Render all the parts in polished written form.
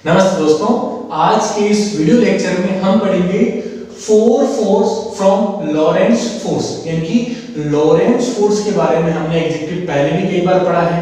नमस्ते दोस्तों, आज के इस वीडियो लेक्चर में हम पढ़ेंगे फोर फोर्स फ्रॉम लॉरेंट्ज फोर्स। यानी कि लॉरेंट्ज फोर्स के बारे में हमने एग्जैक्टली पहले भी कई बार पढ़ा है।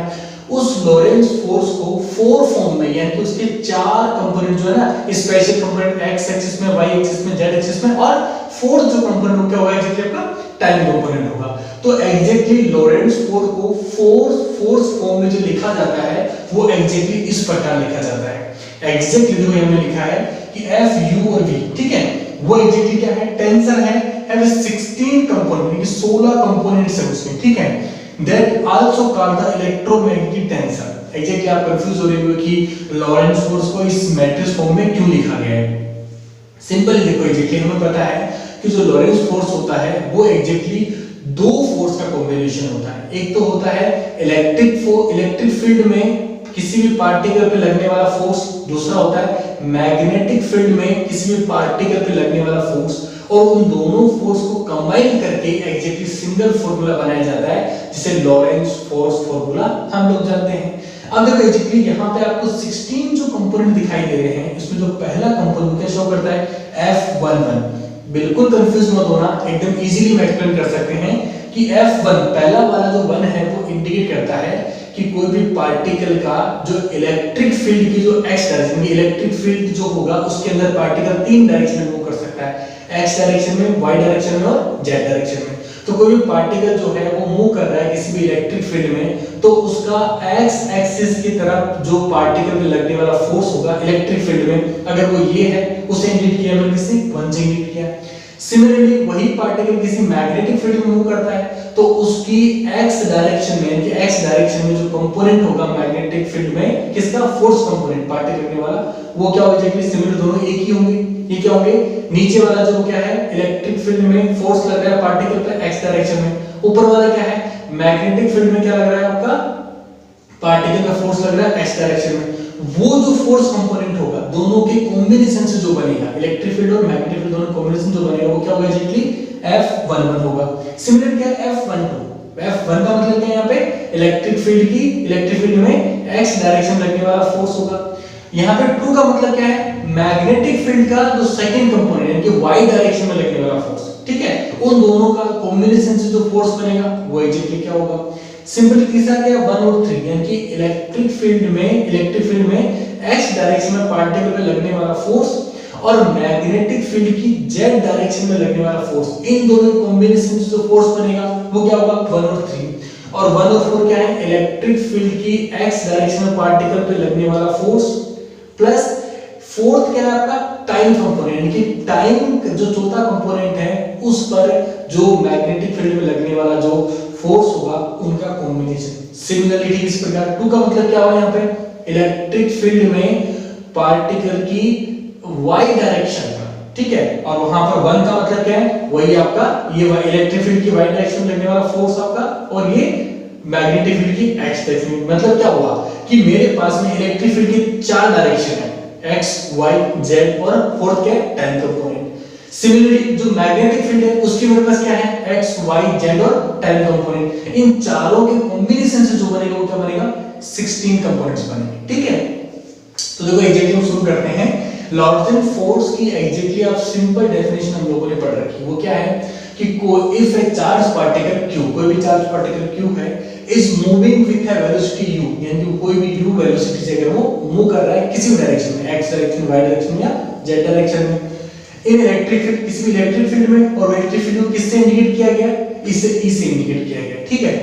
उस लॉरेंट्ज फोर्स को फोर फॉर्म में, यानी कि उसके चार कंपोनेंट जो है ना, स्पेशल कंपोनेंट एक्स एक्सिस में, वाई एक्सिस में, जेड एक्सिस में, और फोर्थ जो कंपोनेंट क्या होगा एग्जैक्टली आपका टाइम कंपोनेंट होगा। तो एग्जैक्टली लॉरेंट्ज फोर्स को फोर्स फॉर्म में जो लिखा जाता है वो एग्जैक्टली इस प्रकार लिखा जाता है। एग्जैक्टली जो हमने लिखा है कि एफ यू और वी, ठीक है, वो एग्जैक्टली क्या है, टेंसर है, हैव 16 कंपोनेंट, यानी कि 16 कंपोनेंट्स है उसमें, ठीक है। That also called the electromagnetic tensor. Exactly आप कंफ्यूज हो रहे हो कि लॉरेंट्ज फोर्स को इस मैट्रिक्स फॉर्म में क्यों लिखा गया है। सिंपली देखो, एग्जैक्टली हमें पता है कि जो लॉरेंट्ज फोर्स होता है वो एग्जैक्टली दो फोर्स का कॉम्बिनेशन होता है। एक तो होता है इलेक्ट्रिक फील्ड में किसी भी पार्टिकल पे लगने वाला फोर्स, दूसरा होता है मैग्नेटिक फील्ड में किसी भी पार्टिकल पे लगने वाला फोर्स, और उन दोनों फोर्स को कंबाइन करके एग्जैक्टली सिंगल फार्मूला बनाया जाता है जिसे लॉरेंट्ज फोर्स फार्मूला हम लोग जानते हैं। अब देखो एग्जैक्टली यहाँ पे आपको 16 जो कंपोनेंट दिखाई दे रहे हैं, इसमें जो पहला कंपोनेंट क्या शो करता है, F11। बिल्कुल कंफ्यूज मत होना, एकदम इजीली हम एक्सप्लेन कर सकते हैं कि F1 पहला वाला जो 1 है वो इंडिकेट करता है कि कोई भी पार्टिकल का जो इलेक्ट्रिक फील्ड की जो x डायरेक्शन में, इलेक्ट्रिक फील्ड जो होगा उसके अंदर पार्टिकल तीन डायरेक्शन में मूव कर सकता है, x डायरेक्शन में, y डायरेक्शन में और z डायरेक्शन में। तो कोई भी पार्टिकल जो है वो मूव कर रहा है किसी भी इलेक्ट्रिक फील्ड में, तो उसका x एक्सिस की तरफ जो पार्टिकल में लगने वाला फोर्स होगा इलेक्ट्रिक फील्ड में, अगर वो ये है, उसे इंडिकेट किया मैंने किसी 1 से इंडिकेट किया। सिमिलरली वही पार्टिकल किसी मैग्नेटिक फील्ड में मूव करता है तो उसकी x डायरेक्शन में, यानी x डायरेक्शन में जो कंपोनेंट होगा मैग्नेटिक फील्ड में, किसका, फोर्स कंपोनेंट पार्टिकल करने वाला, वो क्या होगा एग्जैक्टली सिमिलर, दोनों एक ही होंगे। ये क्या होंगे, नीचे वाला जो क्या है इलेक्ट्रिक फील्ड में फोर्स लग रहा है पार्टिकल पे x डायरेक्शन में, ऊपर वाला क्या है मैग्नेटिक फील्ड में क्या लग रहा है आपका, पार्टिकल का फोर्स लग रहा है x डायरेक्शन में। वो जो फोर्स कंपोनेंट होगा दोनों के कॉम्बिनेशन से जो बनेगा, इलेक्ट्रिक फील्ड और मैग्नेटिक फील्ड दोनों कॉम्बिनेशन जो बनेगा वो क्या होगा एग्जैक्टली F11 होगा। सिमिलर क्या है F12। F1 का मतलब क्या है यहाँ पे, इलेक्ट्रिक फील्ड में x डायरेक्शन लगने वाला फोर्स होगा। यहाँ पे 2 का मतलब क्या है, मैग्नेटिक फील्ड का जो सेकंड कंपोनेंट यानी कि y डायरेक्शन में लगने वाला फोर्स, ठीक है, उन दोनों का कॉम्बिनेशन से जो फोर्स बनेगा वो एग्जैक्टली क्या होगा। सिंपली तीसरा क्या है 1 और 3, यानी कि इलेक्ट्रिक फील्ड में x डायरेक्शन में पार्टिकल पे लगने वाला फोर्स और मैग्नेटिक फील्ड की z डायरेक्शन में लगने वाला फोर्स, इन दोनों कॉम्बिनेशन से जो फोर्स बनेगा वो क्या होगा 1 और 3। और 1 और 4 क्या है, इलेक्ट्रिक फील्ड की x डायरेक्शन में पार्टिकल पे लगने वाला फोर्स प्लस फोर्थ क्या है आपका टाइम कंपोनेंट, यानी कि टाइम जो चौथा कंपोनेंट है उस पर जो मैग्नेटिक फील्ड में लगने वाला जो फोर्स होगा उनका कॉम्बिनेशन। सिमिलरली इस प्रकार 2 का मतलब क्या होगा यहाँ पे, इलेक्ट्रिक फील्ड में पार्टिकल की y डायरेक्शन का, ठीक है, और वहां पर 1 का मतलब क्या है, वही आपका ये इलेक्ट्रिक फील्ड की y डायरेक्शन में लगने वाला फोर्स आपका, और ये मैग्नेटिक फील्ड की x डायरेक्शन। मतलब क्या हुआ कि मेरे पास में इलेक्ट्रिक फील्ड की 4 डायरेक्शन है, x y z, और फोर्थ क्या है टाइम कंपोनेंट। सिमिलरली जो मैग्नेटिक फील्ड है उसके मेरे पास क्या है x y z और टाइम कंपोनेंट। इन चारों के कॉम्बिनेशन से जो बनेगा वो क्या बनेगा, 16 कंपोनेंट्स बनेंगे, ठीक है। तो देखो एग्जैक्टली हम शुरू करते हैं। लॉरेंट्ज फोर्स की एग्जैक्टली आप सिंपल डेफिनेशन हम लोगों ने पढ़ रखी है, वो क्या है कि if A charge particle q, कोई भी चार्ज पार्टिकल q है, is moving with A velocity u, यानी कि कोई भी u वेलोसिटी से अगर वो मूव कर रहा है किसी भी डायरेक्शन में, x डायरेक्शन, y डायरेक्शन या z डायरेक्शन में, इन इलेक्ट्रिक फील्ड, किसी भी इलेक्ट्रिक फील्ड में, और इलेक्ट्रिक फील्ड को किससे इंडिकेट किया गया, इससे e से इंडिकेट किया गया, ठीक है।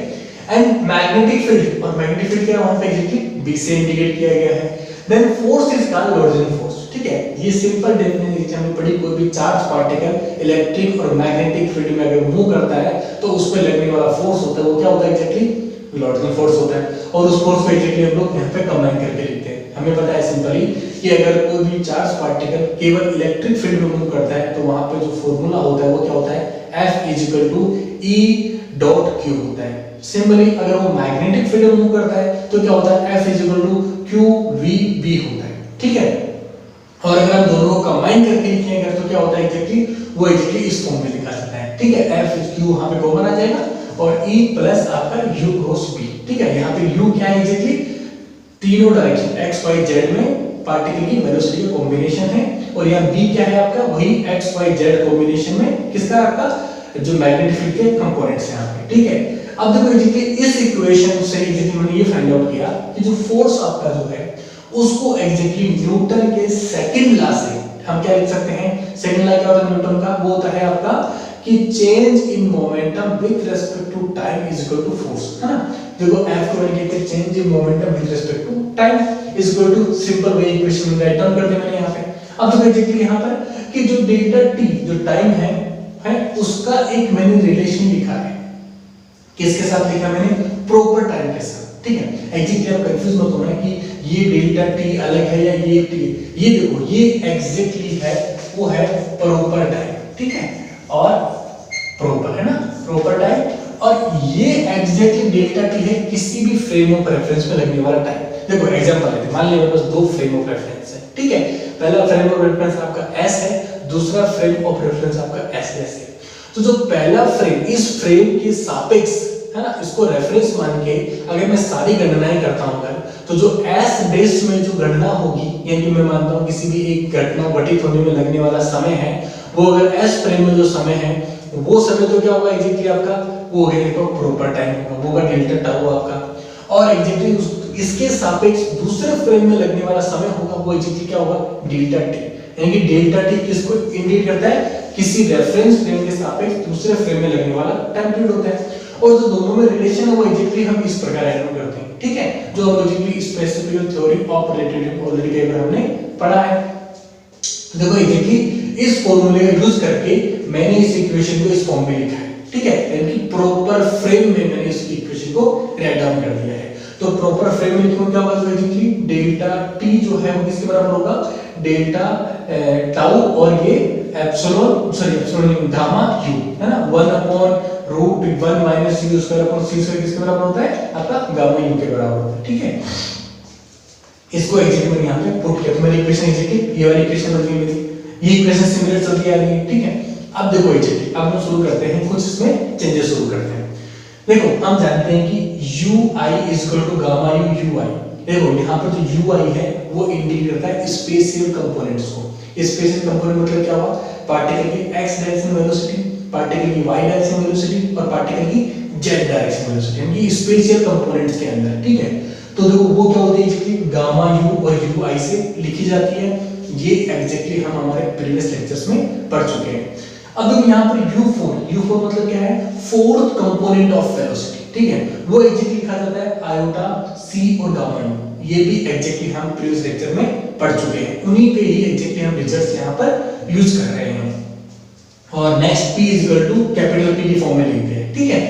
एंड मैग्नेटिक फील्ड, और मैग्नेटिक फील्ड क्या है वहां पे एग्जैक्टली b से इंडिकेट किया गया है। Then force is called Lorentz force, ठीक है। ये सिंपल डेफिनेशन हमने पढ़ी, कोई भी चार्ज पार्टिकल इलेक्ट्रिक और मैग्नेटिक फील्ड में अगर मूव करता है तो उस पे लगने वाला फोर्स होता है वो क्या होता है एग्जैक्टली लॉरेंट्ज फोर्स होता है। और उस फोर्स को एग्जैक्टली हम लोग यहाँ पे कंबाइन करके लिखते हैं। हमें पता है सिंपली कि अगर कोई भी चार्ज पार्टिकल केवल इलेक्ट्रिक फील्ड में मूव करता है तो वहां पे जो फॉर्मूला होता है वो क्या होता है, F E.Q होता है। सिंपली अगर वो मैग्नेटिक फील्ड में मूव करता है तो क्या होता है, F QVB होता है, ठीक है। और अगर हम दोनों को कंबाइन करके लिखेंगे तो क्या होता है एग्जैक्टली, वो एग्जैक्टली इस फॉर्म में लिखा जाता है, ठीक है। F Q वहां पे कॉमन आ जाएगा और E प्लस आपका U क्रॉस B, ठीक है। यहाँ पे U क्या है एग्जैक्टली, तीनों डायरेक्शन x y z में पार्टिकल की वेलोसिटी का कॉम्बिनेशन है, और यहाँ b क्या है आपका, वही x y z कॉम्बिनेशन में किसका, आपका जो मैग्नेटिक फील्ड के कंपोनेंट्स हैं यहाँ पे, ठीक है। अब देखो एग्जैक्टली इस इक्वेशन से एग्जैक्टली मैंने ये फाइंड आउट किया कि जो फोर्स आपका जो है उसको एग्जैक्टली न्यूटन के सेकंड लॉ से हम क्या लिख सकते हैं। सेकंड लॉ क्या होता है न्यूटन का, वो होता है आपका कि change in momentum with respect to time is equal to force, है ना। देखो F को मैंने कहते हैं change in momentum with respect to time is equal to simple way equation write down कर दिया मैंने यहाँ पे। अब देखो एग्जैक्टली यहाँ पर कि जो डेल्टा t जो टाइम है उसका एक मैंने रिलेशन लिखा है, किसके साथ लिखा मैंने, प्रोपर टाइम के साथ, ठीक है। एग्जैक्टली आप कंफ्यूज मत होना कि ये डेल्टा t अलग है या ये t, ये देखो ये एग्जैक्टली है वो है प्रोपर टाइम, ठीक है, और प्रोपर है ना, प्रोपर टाइम, और ये एग्जैक्टली डेल्टा t है किसी भी फ्रेम ऑफ रेफरेंस में लगने वाला टाइम। देखो एग्जांपल लेते हैं, मान लीजिए मेरे पास दो फ्रेम ऑफ रेफरेंस है, ठीक है। पहला फ्रेम ऑफ रेफरेंस आपका s है, दूसरा फ्रेम ऑफ रेफरेंस आपका s है। तो जो पहला फ्रेम, इस फ्रेम के सापेक्ष है ना, इसको रेफरेंस मान के अगर मैं सारी गणनाएं करता हूं अगर, तो जो s बेस में जो गणना होगी, यानी मैं मानता हूं किसी भी एक घटना घटित होने में लगने वाला समय है, वो अगर s फ्रेम में जो समय है वो समय तो क्या होगा एग्जैक्टली आपका, वो होगा प्रोपर टाइम होगा, वो होगा डेल्टा टाउ आपका, और एग्जैक्टली इसके सापेक्ष दूसरे फ्रेम में लगने वाला समय होगा वो एग्जैक्टली क्या होगा, डेल्टा टी। यानी कि डेल्टा टी किसको इंडिकेट करता है, किसी रेफरेंस फ्रेम के सापेक्ष दूसरे फ्रेम में लगने वाला टाइम पीरियड होता है। और जो दोनों में रिलेशन है वो एग्जैक्टली हम इस प्रकार आइडेंटिफाई करते हैं, ठीक है, जो हम exactly specific theory of relativity already कई बार हमने पढ़ा है। देखो एग्जैक्टली इस फॉर्मूले का यूज करके मैंने इस इक्वेशन को इस फॉर्म में लिखा है, ठीक है, यानी कि प्रॉपर फ्रेम में मैंने इस इक्वेशन को राइट डाउन कर दिया है। तो प्रॉपर फ्रेम में क्या होगा, तो एग्जैक्टली डेल्टा टी जो है वो किसके बराबर होगा, डेल्टा टाउ और ये epsilon, sorry epsilon gamma u, है ना, 1/√1 minus u square upon c square किसके बराबर होता है, आपका गामा यू के बराबर होता है, ठीक है। इसको एग्जैक्टली मैंने यहां पे पुट किया, तो मेरी इक्वेशन एग्जैक्टली ये वाली इक्वेशन बन गई मेरी, ये इक्वेशन सिमिलर चलती आ रही है, ठीक है। अब देखो एग्जैक्टली अब हम शुरू करते हैं, कुछ इसमें चेंजेस शुरू करते हैं। देखो हम जानते हैं कि ui is equal to gamma u ui। देखो यहाँ पर जो ui है वो इंडिकेट करता है स्पेशियल कंपोनेंट्स को। स्पेशियल कंपोनेंट मतलब क्या हुआ, पार्टिकल की x डायरेक्शन वेलोसिटी, पार्टिकल की y डायरेक्शन वेलोसिटी और पार्टिकल की z डायरेक्शन वेलोसिटी, यानी स्पेशियल कंपोनेंट्स के अंदर, ठीक है। तो देखो वो क्या होती है कि गामा u और ui से लिखी जाती है, ये एग्जैक्टली हम हमारे प्रीवियस लेक्चर्स में पढ़ चुके हैं। अब देखो यहाँ पर u4 मतलब क्या है, फोर्थ कंपोनेंट ऑफ वेलोसिटी, ठीक है, वो एग्जैक्टली लिखा जाता है आयोटा c और गामा u। ये भी एग्जैक्टली हम प्रीवियस लेक्चर में पढ़ चुके हैं, उन्हीं पे ही एग्जैक्टली हम रिजल्ट्स यहाँ पर यूज कर रहे हैं। और next p equal to capital P की फॉर्म में लिखते हैं, ठीक है।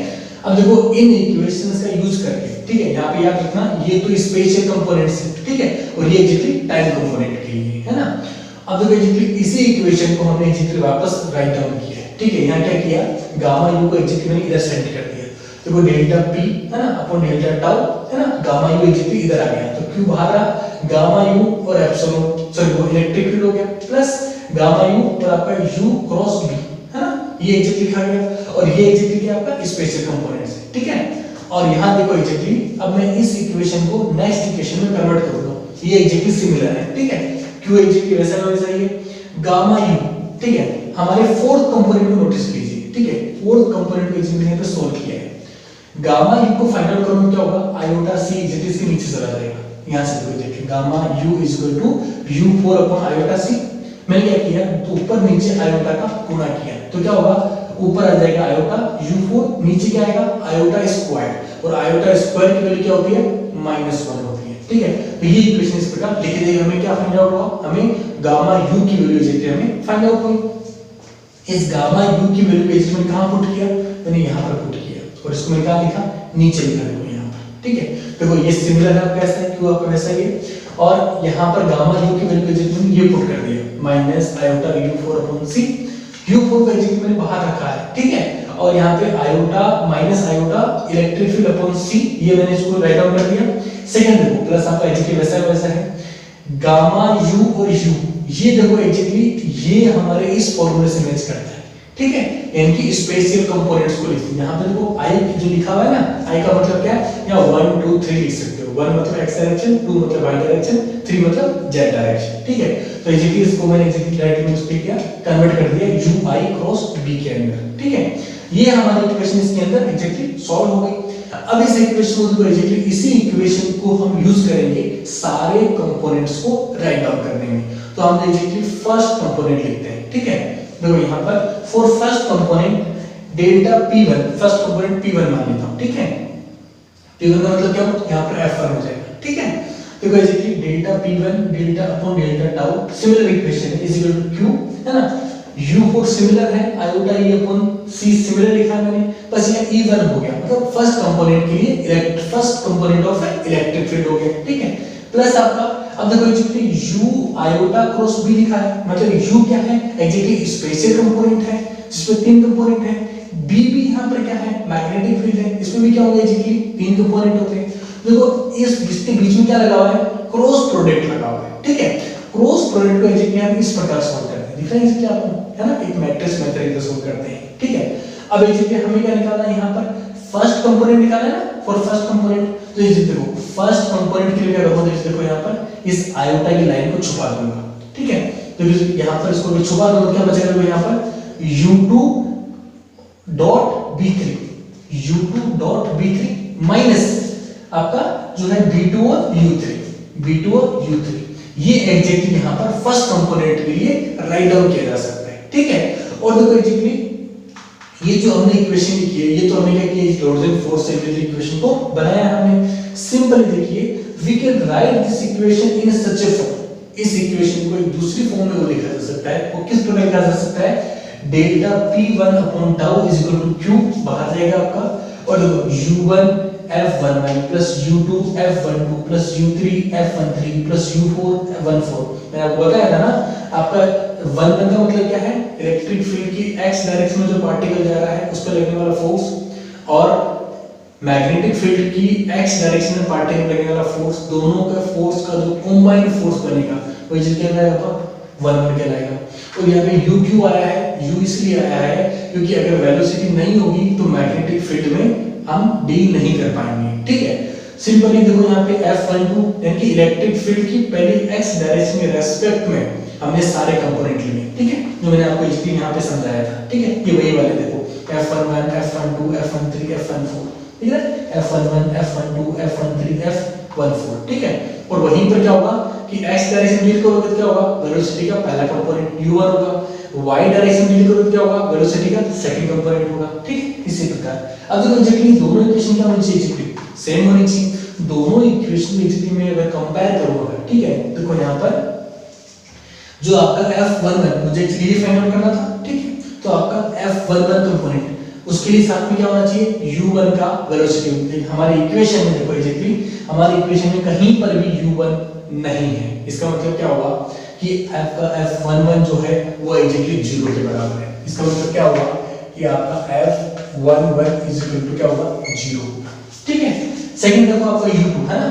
अब देखो इन इक्वेशंस का यूज करके, ठीक है, यहाँ पे याद रखना ये तो स्पेशियल कंपोनेंट्स है, ठीक है, और ये एग्जैक्टली टाइम कंपोनेंट के लिए है ना। अब देखो एग्जैक्टली इसी इक्वेशन को हमने एग्जैक्टली वापस राइट डाउन किया है, ठीक है। यहाँ क्या किया, गामा u को एग्जैक्टली मैंने इधर सेट कर दिया, देखो डेल्टा p है ना अपॉन डेल्टा टाउ है ना, गामा u एग्जैक्टली इधर आ गया, तो q बाहर आ, गामा u और एप्सिलॉन, सॉरी वो इलेक्ट्रिक फील्ड हो गया, प्लस गामा u और आपका u क्रॉस b है ना, ये एग्जैक्टली लिखा गया, और ये एग्जैक्टली क्या आपका स्पेशियल कंपोनेंट्स है, ठीक है। और यहाँ देखो एग्जैक्टली अब मैं इस इक्वेशन को नेक्स्ट इक्वेशन में कन्वर्ट करूंगा, ये एग्जैक्टली सिमिलर है, ठीक है, q एग्जैक्टली वैसा का वैसा ही है, गामा u, ठीक है, हमारे फोर्थ कंपोनेंट को नोटिस कीजिए, ठीक है, फोर्थ कंपोनेंट को एग्जैक्टली यहाँ पे सोल्व किया है। गामा u को फाइंड आउट करूं क्या होगा, आयोटा c एग्जैक्टली इसके नीचे चला जाएगा, यहां से देखो देखिए gamma u is equal to u4 upon iota c। मैंने क्या किया, तो ऊपर नीचे आयोटा का गुणा किया, तो क्या होगा, ऊपर आ जाएगा आयोटा u4, नीचे क्या आएगा आयोटा स्क्वायर, और आयोटा स्क्वायर की वैल्यू क्या होती है, -1 होती है, ठीक है। तो ये इक्वेशन इस प्रकार लिख देंगे, हमें क्या फाइंड आउट हुआ, हमें गामा u की वैल्यू एग्जैक्टली हमें फाइंड आउट हुई। इस गामा u की वैल्यू को एग्जैक्टली कहां पुट किया, मैंने यहां पर पुट किया, और इसको मैंने कहां लिखा, नीचे लिखा देखो यहाँ पर, ठीक है। देखो ये सिमिलर है आपका, ऐसा है q आपका वैसा ही है, और यहाँ पर गामा u की वैल्यू एग्जैक्टली ये पुट कर दिया, minus iota u4 upon c। u4 का एग्जैक्टली मैंने बाहर रखा है, ठीक है, और यहाँ पे iota minus iota electric field upon c, ये मैंने इसको राइट डाउन कर दिया। सेकंड देखो प्लस आपका एग्जैक्टली वैसा है, गामा u और u, ये देखो एग्जैक्टली ये हमारे इस फॉर्मूले से मैच करता है, ठीक है, यानी कि स्पेशियल कंपोनेंट्स को लिखते हैं। यहाँ पे देखो i जो लिखा हुआ है ना, i का मतलब क्या है, यहाँ 1 2 3 लिख सकते हो, देखो 1 मतलब x डायरेक्शन, 2 मतलब y डायरेक्शन, 3 मतलब z डायरेक्शन, ठीक है। तो एग्जैक्टली इसको मैंने एग्जैक्टली डायरेक्टली में उसपे क्या कन्वर्ट कर दिया u i क्रॉस b के अंदर, ठीक है। ये हमारी इक्वेशन इसके अंदर एग्जैक्टली सॉल्व हो गई। अब इस इक्वेशन को एग्जैक्टली इसी इक्वेशन को हम यूज करेंगे सारे कंपोनेंट्स को राइट डाउन करने में। तो हम एग्जैक्टली फर्स्ट कंपोनेंट लिखते हैं, ठीक है। देखो यहाँ पर for first component delta p1, first component p1 मान लेता हूं, ठीक है। p1 का मतलब क्या होगा, यहाँ पर f1 हो जाएगा, ठीक है। देखो exactly delta p1 delta upon delta tau similar equation है इज इक्वल टू q, है ना। u4 सिमिलर है, iota e upon c similar लिखा है मैंने, बस ये e1 हो गया, मतलब फर्स्ट कंपोनेंट के लिए first component of electric field हो गया, ठीक है। प्लस आपका अब देखो exactly u iota cross b लिखा है, मतलब u क्या है एग्जैक्टली स्पेशियल कंपोनेंट है जिसमें 3 कंपोनेंट है, b भी यहाँ पर क्या है मैग्नेटिक फील्ड है, इसमें भी क्या होगा एग्जैक्टली 3 कंपोनेंट होते हैं। देखो इस इसके बीच में क्या लगा हुआ है, क्रॉस प्रोडक्ट लगा हुआ है, ठीक है। क्रॉस प्रोडक्ट को एग्जैक्टली हम इस प्रकार सॉल्व करते हैं, दिख रहा है इसके आपको, है ना, एक मैट्रिक्स मेथड से सोल्व करते हैं, ठीक है। अब एग्जैक्टली हमें क्या निकालना है, यहाँ पर फर्स्ट कंपोनेंट निकालना है ना, फॉर फर्स्ट कंपोनेंट। तो ये देखो फर्स्ट कंपोनेंट के लिए क्या करूंगा, देखो यहाँ पर इस आयोटा की लाइन को छुपा दूंगा, ठीक है। तो यहाँ पर इसको भी छुपा दूंगा, क्या बचेगा देखो यहाँ पर u2 dot b3, u2 dot b3 minus आपका जो है b2 और u3, b2 और u3, ये एग्जैक्टली यहाँ पर फर्स्ट कंपोनेंट के लिए राइट डाउन किया जा सकता है, ठीक है। और देखो एग्जैक्टली ये जो हमने इक्वेशन लिखी है, ये तो हमने क्या किया, टॉर्जन फोर्स से रिलेटेड इक्वेशन को बनाया हमने। सिंपली देखिए we can write this equation in such a form, इस इक्वेशन को एक दूसरी फॉर्म में वो लिखा जा सकता है, वो किस प्रकार लिखा जा सकता है, delta p1 upon tau is equal to q, बाहर जाएगा आपका, और देखो u1 f11 plus u2 f12 plus u3 f13 plus u4 f14। मैंने आपको बताया था ना, आपका 1 का मतलब क्या है, इलेक्ट्रिक फील्ड की x डायरेक्शन में जो पार्टिकल जा रहा है उस पर लगने वाला फोर्स, और मैग्नेटिक फील्ड की x डायरेक्शन में पार्टिकल लगने वाला फोर्स, दोनों का फोर्स का जो कंबाइंड फोर्स बनेगा वही जिसके कहलाएगा 1 कहलाएगा। और यहाँ पे u क्यों आया है, u इसलिए आया है क्योंकि अगर वेलोसिटी नहीं होगी तो मैग्नेटिक फील्ड में हम डील नहीं कर पाएंगे, ठीक है। सिंपली देखो यहाँ पे F12 यानी कि इलेक्ट्रिक फील्ड की पहले x डायरेक्शन के रेस्पेक्ट में हमने सारे कंपोनेंट लिए, ठीक है, जो मैंने आपको इसलिए यहाँ पे समझाया था, ठीक है। ये वही वाले देखो F11 F12 F13 F14, ठीक है, F11 F12 F13 F14, ठीक है। और वहीं पर क्या होगा कि x डायरेक्शन डील करोगे तो क्या होगा, वेलोसिटी का पहला कंपोनेंट u1 होगा, y डायरेक्शन डील करोगे तो क्या होगा, वेलोसिटी का सेकंड कंपोनेंट होगा, ठीक है। इसी प्रकार अब देखो एग्जैक्टली दोनों इक्वेशन क्या होनी चाहिए, एग्जैक्टली सेम होनी चाहिए। दोनों इक्वेशन एग्जैक्टली मैं अगर कंपेयर करूंगा, ठीक है, देखो यहाँ पर जो आपका F11 मुझे एक्चुअली फाइंड आउट करना था, ठीक है। तो आपका F11 कंपोनेंट, उसके लिए साथ में क्या होना चाहिए, u1 का वेलोसिटी। हमारी इक्वेशन में देखो एग्जैक्टली हमारी इक्वेशन में कहीं पर भी u1 नहीं है, इसका मतलब क्या होगा कि आपका F11 जो है वो एग्जैक्टली 0 के बराबर है। इसका मतलब क्या होगा कि आपका F11 इज इक्वल टू क्या होगा, 0, ठीक है। सेकंड देखो आपका u2 है ना,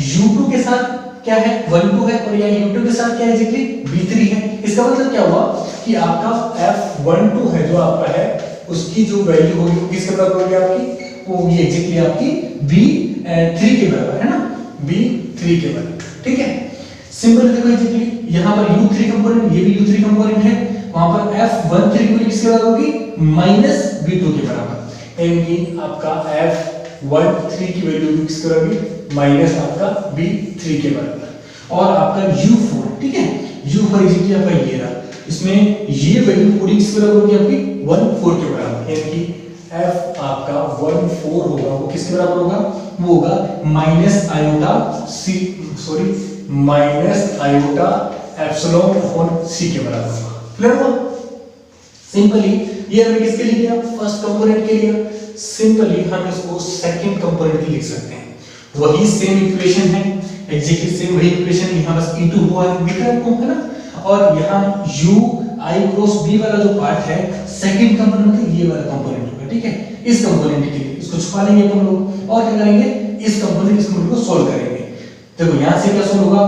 u2 के साथ क्या है 12 है, और यहाँ u2 के साथ क्या है एग्जैक्टली b3 है। इसका मतलब क्या हुआ कि आपका F12 है जो आपका है उसकी जो वैल्यू होगी वो किसके बराबर होगी आपकी, वो होगी एग्जैक्टली आपकी b3 के बराबर, है ना, b3 के बराबर, ठीक है। सिंपल देखो एग्जैक्टली यहाँ पर u3 कंपोनेंट, ये भी u3 कंपोनेंट है, वहां पर F13 को किसके बराबर होगी, -b2 के बराबर, यानी आपका F13 की वैल्यू किसके बराबर होगी, माइनस आपका b3 के बराबर। और आपका u4, ठीक है, u4 एग्जैक्टली आपका ये रहा, इसमें ये वैल्यू पूरी किसके बराबर होगी आपकी 14 के बराबर, यानी कि f आपका 14 होगा, वो किसके बराबर होगा, वो होगा minus iota epsilon upon c के बराबर होगा। क्लियर हुआ? सिंपली ये हमने किसके लिए किया, फर्स्ट कंपोनेंट के लिए। सिंपली हम इसको सेकंड कंपोनेंट के लिए लिख सकते हैं, वही सेम इक्वेशन है, एग्जैक्टली सेम वही इक्वेशन, यहाँ बस e2 हुआ है, दिख रहा है आपको, है ना। और यहाँ u i क्रॉस b वाला जो पार्ट है सेकंड कंपोनेंट मतलब ये वाला कंपोनेंट होगा, ठीक है। इस कंपोनेंट के लिए इसको छुपा लेंगे अपन लोग, और क्या करेंगे, इस कंपोनेंट को सॉल्व करेंगे। देखो यहाँ से क्या सॉल्व होगा,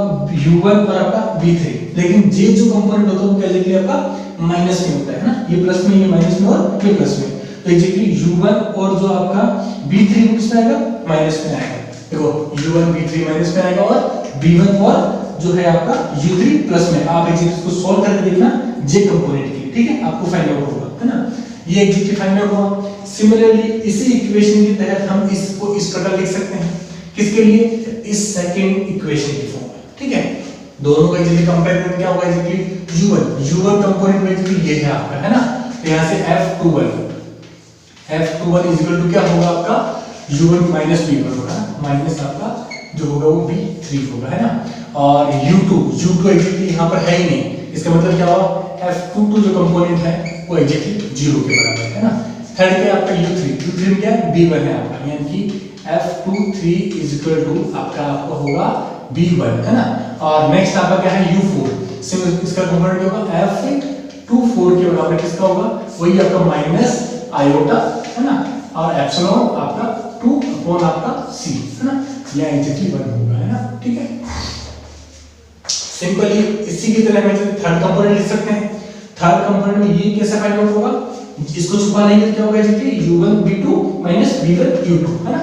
u1 और आपका b3, लेकिन ये जो कंपोनेंट होता है वो एग्जैक्टली आपका माइनस में होता है ना, ये प्लस में, ये माइनस में और ये प्लस में, तो एग्जैक्टली u1 और जो आपका b3 वो किसमें आएगा, माइनस में आएगा। देखो u1 v3 माइनस में आएगा और b1 और जो है आपका u3 प्लस में। आप एक चीज को सॉल्व करके देखना j कंपोनेंट की, ठीक है, आपको फाइंड आउट होगा, है ना, ये एग्जैक्टली फाइंड आउट हुआ। सिमिलरली इसी इक्वेशन के तहत हम इसको इस प्रकार लिख सकते हैं, किसके लिए, इस सेकंड इक्वेशन की फॉर्म में, ठीक है। दोनों का एग्जैक्टली कंपेयर करके क्या होगा, एग्जैक्टली u1 कंपोनेंट में एग्जैक्टली ये है आपका, है ना, तो यहां से f21 इज इक्वल टू क्या होगा आपका u1 माइनस b1 होगा, माइनस आपका जो होगा वो b3 होगा, है ना, और u2 एग्जैक्टली यहां पर है ही नहीं, इसका मतलब क्या होगा f22 जो कंपोनेंट है वो एग्जैक्टली 0 के बराबर है ना। थर्ड पे आपका u3 में क्या है, b1 है आपका, यानी कि f23 इज इक्वल टू आपका होगा b1, है ना। और नेक्स्ट आपका क्या है u4, इसका कंपोनेंट क्या होगा f24 के बराबर, किसका होगा, वही आपका माइनस आयोटा, है ना, और एप्सिलॉन आपका 2 अपॉन आपका c, है ना, यह एग्जैक्टली 1 होगा, है ना, ठीक है। सिंपली इसी की तरह हम थर्ड कंपोनेंट लिख सकते हैं। थर्ड कंपोनेंट में ये कैसे फाइंड आउट होगा, इसको छुपा लेंगे तो क्या होगा, exactly u1 b2 minus b1 u2, है ना,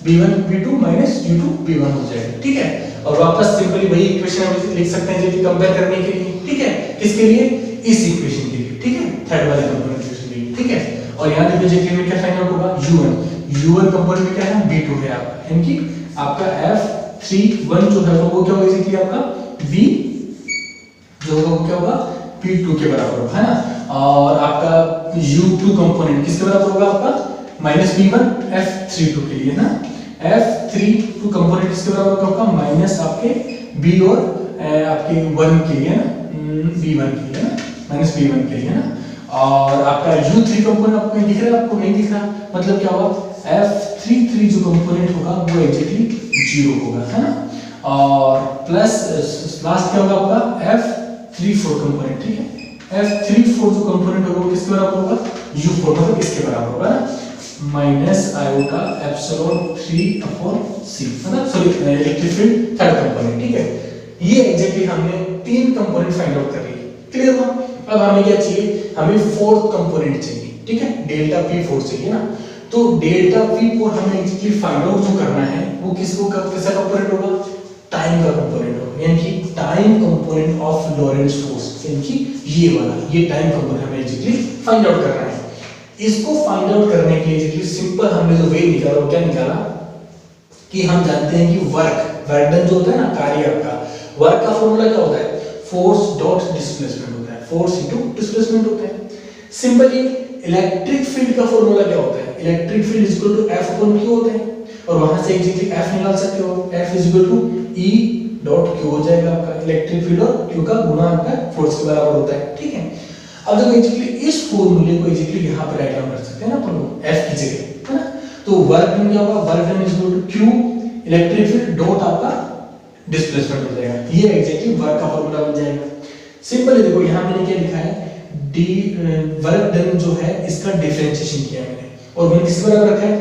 b1 b2 minus u2 b1 हो जाएगा, ठीक है। और वापस सिंपली वही इक्वेशन हम लिख सकते हैं जो कंपेयर करने के लिए, ठीक है, किसके लिए, इस इक्वेशन के लिए, ठीक है, थर्ड वाले कंपोनेंट इक्वेशन के लिए, ठीक है। और यहां देखिए एग्जैक्टली में क्या फाइंड आउट होगा, u1 कंपोनेंट में क्या है, b2 है आपका, यानी कि आपका f31 जो है वो क्या होगा, एग्जैक्टली आपका b जो होगा वो क्या होगा p2 के बराबर होगा, है ना। और आपका u2 कंपोनेंट किसके बराबर होगा आपका माइनस b1 f32 के लिए, ना, f32 कंपोनेंट किसके बराबर होगा, माइनस आपके b और आपके 1 के लिए, ना, b1 के लिए, ना, माइनस b1 के लिए, ना। और आपका u3 कंपोनेंट आपको दिख रहा है, आपको नहीं दिख रहा, मतलब क्या होगा f33 जो कंपोनेंट होगा वो एग्जैक्टली 0 होगा, है ना। और प्लस लास्ट क्या होगा आपका f34 कंपोनेंट, ठीक है, f34 जो कंपोनेंट होगा वो किसके बराबर होगा, u4 मतलब इसके बराबर होगा, ना, minus iota epsilon 3 upon c, मतलब sorry electric field third component, ठीक है। ये एग्जैक्टली हमने तीन कंपोनेंट फाइंड आउट कर लिए, क्लियर हुआ। अब हमें क्या चाहिए, हमें फोर्थ कंपोनेंट चाहिए, ठीक है, डेल्टा p4 चाहिए ना। तो डेल्टा p4 हमें एग्जैक्टली फाइंड आउट जो करना है वो किसको कैसा कंपोनेंट होगा, टाइम का कंपोनेंट होगा, यानी कि टाइम कंपोनेंट ऑफ लॉरेंट्ज फोर्स, यानी कि ये वाला, ये टाइम कंपोनेंट हमें एग्जैक्टली फाइंड आउट करना है। इसको फाइंड आउट करने के लिए एग्जैक्टली सिंपल हमने जो वे निकाला वो क्या निकाला कि हम जानते हैं कि वर्क डन जो होता है ना, कार्य आपका, वर्क का फॉर्मूला क्या होता है, फोर्स डॉट डिस्प्लेसमेंट होता है, फोर्स इनटू डिस्प्लेसमेंट होता है। सिंपली इलेक्ट्रिक फील्ड का फॉर्मूला क्या होता है, electric field is equal to F upon Q होता है, और वहां से एग्जैक्टली F निकाल सकते हो, F is equal to E dot Q हो जाएगा आपका, इलेक्ट्रिक फील्ड और Q का गुना आपका फोर्स के बराबर होता है, ठीक है। अब देखो एग्जैक्टली इस फॉर्मूले को एग्जैक्टली यहां पर राइट डाउन कर सकते हैं ना अपन लोग F की जगह, है ना। तो वर्क डन क्या होगा, work done is equal to Q electric field dot आपका डिस्प्लेसमेंट हो जाएगा, ये एग्जैक्टली वर्क का फॉर्मूला बन जाएगा। सिंपली देखो यहां मैंने क्या लिखा है, डी वर्क डन जो है इसका डिफरेंशिएशन किया मैंने, और मैंने किसके बराबर रखा है,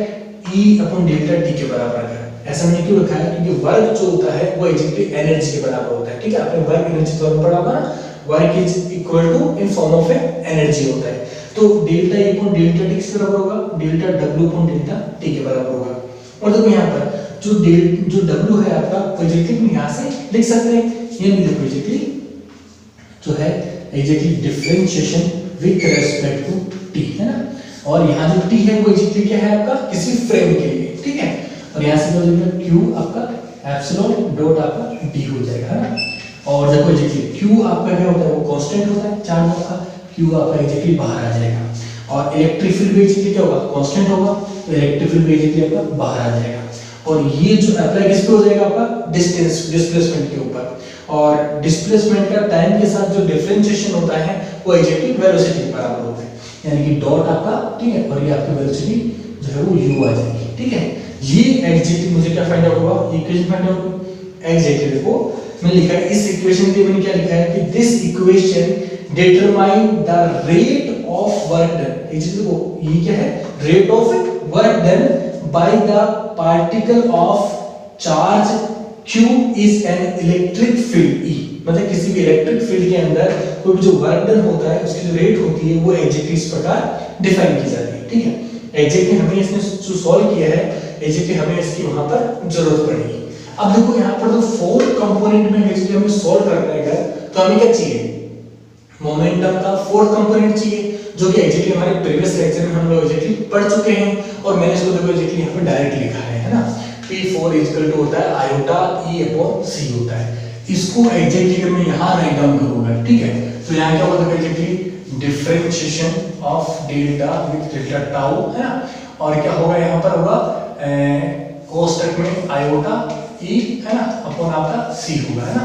E अपॉन डेल्टा टी के बराबर रखा है। ऐसा मैंने क्यों रखा है, क्योंकि वर्क जो होता है वो एग्जैक्टली एनर्जी के बराबर होता है, ठीक है, आपने वर्क एनर्जी तो पढ़ा होगा ना, work is equal to in form of energy होता है। तो delta E upon delta t किसके बराबर होगा, delta W upon delta t के बराबर होगा। और देखो यहाँ पर जो W है आपका एग्जैक्टली यहां से लिख सकते हैं, ये भी देखो एग्जैक्टली जो है exactly differentiation with respect to t, है ना। और यहाँ जो t है वो एग्जैक्टली क्या है आपका, किसी फ्रेम के लिए, ठीक है। और यहाँ से जो q आपका एप्सिलॉन डॉट आपका d हो जाएगा, है ना। और देखो एग्जैक्टली q आपका क्या होता है, वो कांस्टेंट होता है, चार्ज आपका q आपका एग्जैक्टली बाहर आ जाएगा, और इलेक्ट्रिक फील्ड भी एग्जैक्टली क्या होगा, कांस्टेंट होगा, तो इलेक्ट्रिक फील्ड भी एग्जैक्टली आपका बाहर आ जाएगा। और ये जो अप्लाई किस पे हो जाएगा आपका, डिस्प्लेसमेंट के ऊपर, और डिस्प्लेसमेंट का टाइम के साथ जो डिफरेंशिएशन होता है वो एग्जैक्टली वेलोसिटी के बराबर होता है, यानी कि डॉट आपका, ठीक है, और ये आपकी वेलोसिटी जो है वो u आ जाएगी, ठीक है। ये एग्जैक्टली मुझे क्या फाइंड आउट हुआ, इक्वेशन फाइंड आउट हुई एग्जैक्टली। देखो मैंने लिखा है इस इक्वेशन के मैंने क्या लिखा है कि this equation determine the rate of work done, exactly वो ये क्या है, rate of work done by the particle of charge Q is an electric field E, मतलब किसी भी इलेक्ट्रिक फील्ड के अंदर कोई भी जो वर्क डन होता है उसकी जो रेट होती है वो एग्जैक्टली इस प्रकार डिफाइन की जाती है, ठीक है। एग्जैक्टली हमें इसने जो सॉल्व किया है एग्जैक्टली हमें इसकी वहां पर जरूरत पड़ेगी। अब देखो यहाँ पर तो 4 कंपोनेंट में एग्जैक्टली हमें सॉल्व करना है, तो हमें क्या चाहिए, मोमेंटम का 4th कंपोनेंट चाहिए, जो कि एग्जैक्टली हमारे प्रीवियस लेक्चर में हम लोग एग्जैक्टली पढ़ चुके हैं, और मैंने इसको देखो एग्जैक्टली यहाँ पे डायरेक्ट लिखा है ना, P4 इक्वल टू होता है आयोटा E अपॉन C होता है। इसको एग्जैक्टली अगर मैं यहाँ राइट डाउन करूंगा, ठीक है, तो यहाँ क्या होगा exactly differentiation of delta with delta tau है ना, और क्या होगा यहाँ पर होगा कोष्टक में आयोटा E है ना अपॉन आपका C होगा है ना,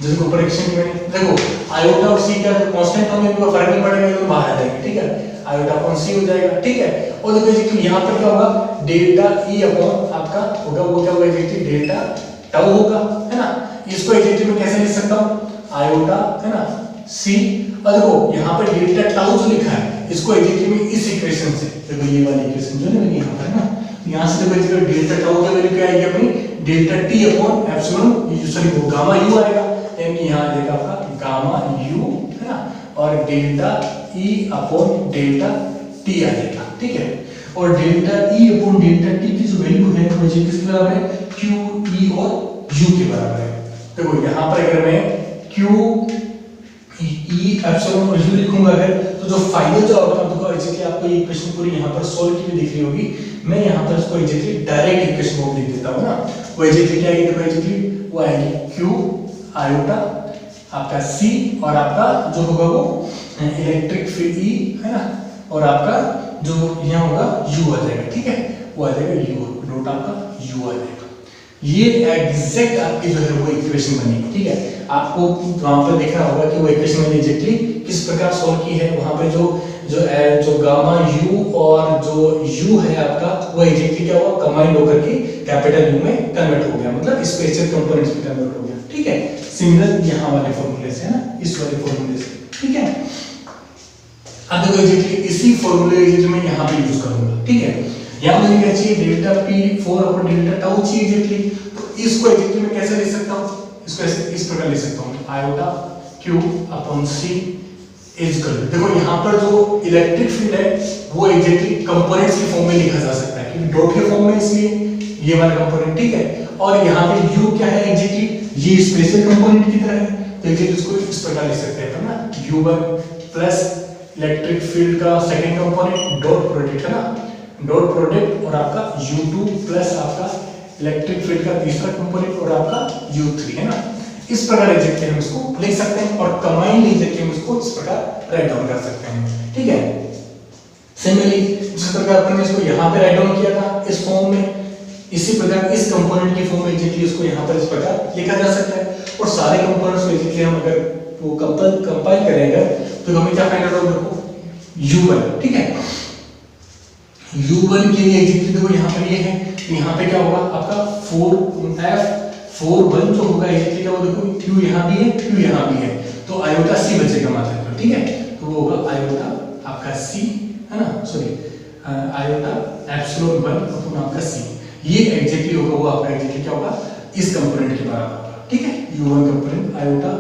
जिसको ऊपर इक्वेशन में देखो आयोटा और C क्या है, कांस्टेंट होंगे तो फर्क नहीं पड़ेगा, तो बाहर आ जाएंगे, ठीक है, आयोटा अपॉन C हो जाएगा, ठीक है। और देखो एग्जैक्टली यहाँ पर क्या होगा, डेल्टा E अपॉन आपका होगा वो क्या होगा एग्जैक्टली डेल्टा टाउ होगा है ना। इसको एग्जैक्टली मैं कैसे लिख सकता हूँ, आयोटा है ना C, और देखो यहाँ पर डेल्टा टाउ जो लिखा है इसको एग्जैक्टली में इस इक्वेशन से, देखो ये वाली इक्वेशन जो है यहाँ पर है ना, यहाँ से देखो एग्जैक्टली डेल्टा टाउ की वैल्यू क्या आएगी अपनी, delta T upon epsilon sorry वो गामा U आएगा, यानी यहाँ आएगा आपका गामा U है ना, और delta E upon delta T आ जाएगा, ठीक है। और delta E upon delta T की जो वैल्यू है वो किसके बराबर है, Q E और U के बराबर है। देखो यहाँ पर अगर मैं Q E एप्सिलॉन और U लिखूंगा अगर, तो जो फाइनल जो आउटकम होगा एग्जैक्टली आपको ये इक्वेशन पूरी यहाँ पर सॉल्व की हुई दिख रही होगी, मैं यहाँ पर इसको एग्जैक्टली डायरेक्ट इक्वेशन को लिख देता हूँ ना, वो एग्जैक्टली क्या आएगी, देखो एग्जैक्टली वो आएगी Q आयोटा आपका C, और आपका जो होगा वो इलेक्ट्रिक फील्ड E है ना, और आपका जो यहाँ होगा U आ जाएगा, ठीक है, वो आ जाएगा U डॉट आपका U आ जाएगा। ये एग्जैक्ट आपकी जो है वो इक्वेशन बनेगी, ठीक है। आपको वहां पर देखना होगा कि वो इक्वेशन मैंने एग्जैक्टली किस प्रकार सॉल्व की है, वहां पे जो गामा U और जो U है आपका वो एग्जैक्टली क्या हुआ, कंबाइंड होकर के कैपिटल U में कन्वर्ट हो गया, मतलब स्पेशल कंपोनेंट्स में कन्वर्ट हो गया, ठीक है। सिमिलर यहाँ वाले फॉर्मूले से है ना, इस वाले फॉर्मूले से, ठीक है। अब देखो एग्जैक्टली इसी फॉर्मूले जो मैं यहाँ पे यूज करूंगा, ठीक है। यहाँ मुझे क्या चाहिए, delta P4 upon delta tau चाहिए एग्जैक्टली, तो इसको एग्जैक्टली मैं कैसे लिख सकता हूँ, इसको ऐसे इस प्रकार लिख सकता हूँ, iota Q upon C is equal, देखो यहाँ पर जो इलेक्ट्रिक फील्ड है वो एग्जैक्टली कंपोनेंट्स की फॉर्म में लिखा जा सकता है, क्योंकि डॉट के फॉर्म में, इसलिए ये वाला कंपोनेंट, ठीक है। और यहाँ पे U क्या है एग्जैक्टली, ये स्पेशल कंपोनेंट की तरह है, तो एग्जैक्टली इसको इस प्रकार लिख सकते हैं ना, U1 प्लस इलेक्ट्रिक फील्ड का सेकंड कंपोनेंट डॉट प्रोडक्ट है ना, डॉट प्रोडक्ट, और आपका U2 प्लस आपका इलेक्ट्रिक फील्ड का तीसरा कंपोनेंट और आपका U3 है ना। इस प्रकार एग्जैक्टली हम इसको लिख सकते हैं, और कंबाइंड एग्जैक्टली हम इसको इस प्रकार राइट डाउन कर सकते हैं, ठीक है। सिमिलरली जिस प्रकार अपन ने इसको यहाँ पे राइट डाउन किया था इस फॉर्म में, इसी प्रकार इस कंपोनेंट की फॉर्म में एग्जैक्टली इसको यहाँ पर इस प्रकार लिखा जा सकता है, और सारे कंपोनेंट्स को एग्जैक्टली हम अगर वो कंपाइल करेंगे तो हमें क्या फाइंड आउट होगा, देखो U1, ठीक है। U1 के लिए एग्जैक्टली देखो यहाँ पर ये है, यहाँ पे क्या होगा आपका 4F41 जो होगा एग्जैक्टली क्या होगा, देखो Q यहाँ भी है, Q यहाँ भी है, तो आयोटा C बचेगा मतलब, ठीक है। तो वो होगा आयोटा आपका C है ना, सॉरी आयोटा एप्सिलॉन 1 अपॉन आपका C, ये एग्जैक्टली होगा वो आपका एग्जैक्टली क्या होगा, इस कंपोनेंट के बराबर होगा, ठीक है। U1 component iota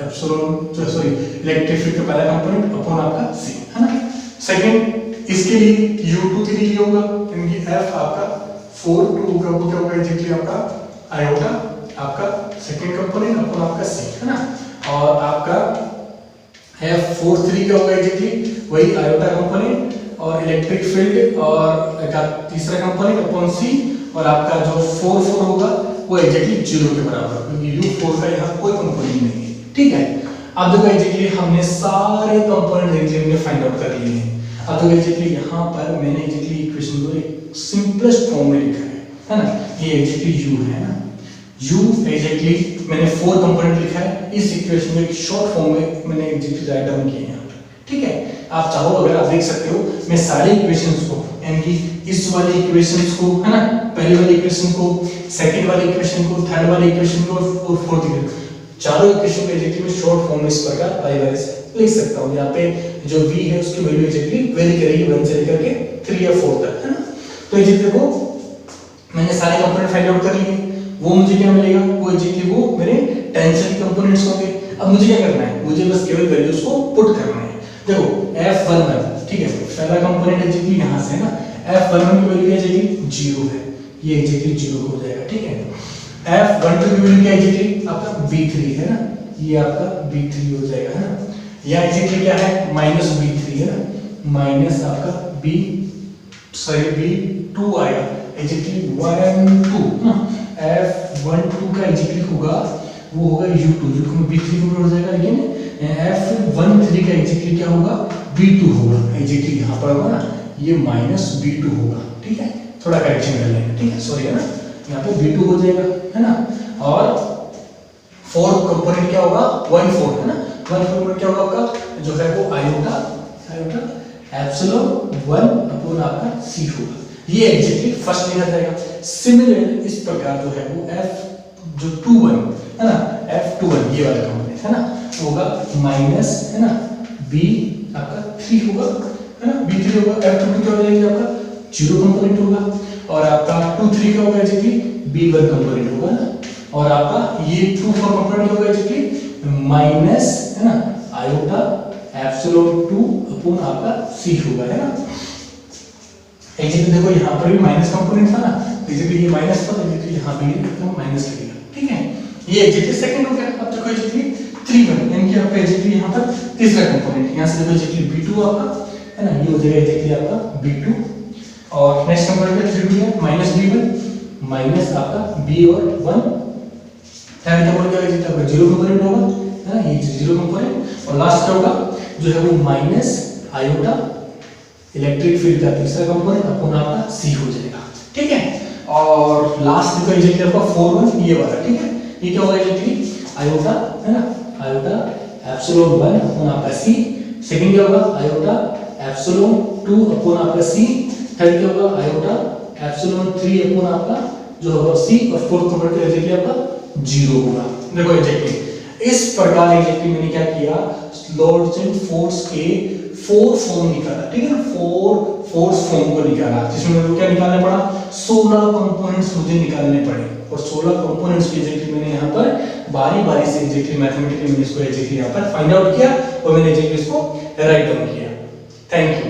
epsilon sorry electric field का पहला कंपोनेंट अपॉन आपका C है ना। सेकंड इसके लिए U2 के लिए होगा, यानी F आपका 4 2 होगा, वो क्या होगा एग्जैक्टली आपका आयोटा आपका सेकंड कंपोनेंट अपॉन आपका C है ना, और आपका F43 क्या होगा एग्जैक्टली वही आयोटा कंपोनेंट और इलेक्ट्रिक फील्ड और एक तीसरा कंपोनेंट अपॉन C, और आपका जो 4 होगा वो एग्जैक्टली 0 के बराबर, क्योंकि U4 का यहाँ कोई कंपोनेंट नहीं है, ठीक है। अब देखो एग्जैक्टली हमने सारे कंपोनेंट एग्जैक्टली फाइंड आउट कर लिए हैं। अब तो एग्जैक्टली यहाँ पर मैंने एग्जैक्टली इक्वेशन को एक सिंपलेस्ट फॉर्म में लिखा है ना, ये एग्जैक्टली U है ना, U एग्जैक्टली मैंने 4 कंपोनेंट लिखा है, इस इक्वेशन में एक शॉर्ट फॉर्म में मैंने एग्जैक्टली राइट डाउन किए हैं, ठीक है। आप चाहो अगर आप देख सकते हो, मैं सारे इक्वेशंस को, यानी कि इस वाले इक्वेशंस को है ना, पहले वाले इक्वेशन को, सेकंड वाले इक्वेशन को, थर्ड वाले इक्वेशन को और फोर्थ इक्वेशन, चारों इक्वेशन को एग्जैक्टली मैं शॉर्ट फॉर्म में इस प्रकार बाय से लिख सकता हूँ। यहाँ पे जो v है उसकी वैल्यू एग्जैक्टली वेरी करेगी 1 से लेकर के 3 या 4 तक है ना। तो एग्जैक्टली देखो मैंने सारे कंपोनेंट फाइंड आउट कर लिए, वो मुझे क्या मिलेगा, वो एग्जैक्टली वो मेरे टेंशन के कंपोनेंट्स होंगे। अब मुझे क्या करना है, मुझे बस केवल वैल्यूज को पुट करना है। देखो F11 ठीक है, पहला कंपोनेंट एग्जैक्टली यहाँ से है ना, F11 की वैल्यू एग्जैक्टली 0 है, ये एग्जैक्टली 0 हो जाएगा, ठीक है। F12 की वैल्यू क्या एग्जैक्टली आपका B3 है ना, ये आपका B3 हो जाएगा है ना। यहाँ एग्जैक्टली क्या है -B3 है ना, माइनस आपका B2 आएगा एग्जैक्टली 1 2 ना। F12 का एग्जैक्टली होगा वो होगा U2 जो कि B3 को हो जाएगा, लेकिन F13 का एग्जैक्टली क्या होगा B2 होगा, एग्जैक्टली यहाँ पर होगा ना ये -B2 होगा, ठीक है। थोड़ा करेक्शन कर लेंगे, ठीक है, सॉरी है ना, यहाँ पे B2 हो जाएगा है ना। और फोर्थ कंपोनेंट क्या होगा 1/4 है ना, 1/4 क्या होगा आपका जो है वो आयोटा एप्सिलॉन 1 आपका C होगा, ये एग्जैक्टली फर्स्ट लिखा जाएगा। सिमिलरली इस प्रकार जो है वो F21 है ना, F21 ये वाला कंपोनेंट है ना होगा माइनस है ना B आपका 3 होगा है ना, B3 होगा। F22 क्या हो जाएगा आपका 0 कंपोनेंट होगा, और आपका 23 क्या होगा एग्जैक्टली B1 कंपोनेंट होगा ना, और आपका ये 24 कंपोनेंट होगा एग्जैक्टली माइनस है ना आयोटा एप्सिलॉन 2 अपॉन आपका C होगा है ना। एग्जैक्टली देखो यहाँ पर भी माइनस कंपोनेंट था ना, एग्जैक्टली ये माइनस था, एग्जैक्टली यहाँ भी माइनस लगेगा, ठीक है। ये एग्जैक्टली सेकंड हो गया। अब देखो एग्जैक्टली 3/1 यानी कि आपका एग्जैक्टली यहाँ पर तीसरा कंपोनेंट, यहाँ से देखो एग्जैक्टली B2 आपका है ना, ये हो जाएगा एग्जैक्टली आपका B2, और नेक्स्ट कंपोनेंट है 3 है -B1 माइनस आपका B और 1, थर्ड कंपोनेंट क्या एग्जैक्टली आपका 0 कंपोनेंट होगा है ना, ये 0 कंपोनेंट, और लास्ट क्या होगा जो है वो माइनस आयोटा इलेक्ट्रिक फील्ड का तीसरा कंपोनेंट अपॉन आपका C हो जाएगा, ठीक है। और लास्ट का एग्जैक्टली आपका 4/1 ये वाला, ठीक है, ये क्या होगा एग्जैक्टली आयोटा है ना, आयोटा एप्सिलॉन 1 अपॉन आपका C। सेकंड क्या होगा आयोटा एप्सिलॉन 2 अपॉन आपका C। थर्ड क्या होगा आयोटा एप्सिलॉन 3 अपॉन आपका जो होगा C, और फोर्थ कंपोनेंट का एग्जैक्टली आपका 0 होगा। देखो एग्जैक्टली इस प्रकार एग्जैक्टली मैंने क्या किया लॉरेंट्ज़ फोर्स के 4 फॉर्म निकाला, ठीक है ना, 4 फोर्स फॉर्म को निकाला, जिसमें मुझे क्या निकालना पड़ा 16 कंपोनेंट्स मुझे निकालने पड़े, और 16 कंपोनेंट्स के एग्जैक्टली मैंने यहाँ पर बारी-बारी से एग्जैक्टली मैथमेटिकली मैंने इसको एग्जैक्टली यहाँ पर फाइंड आउट किया, और मैंने एग्जैक्टली इसको राइट डाउन किया। Thank you.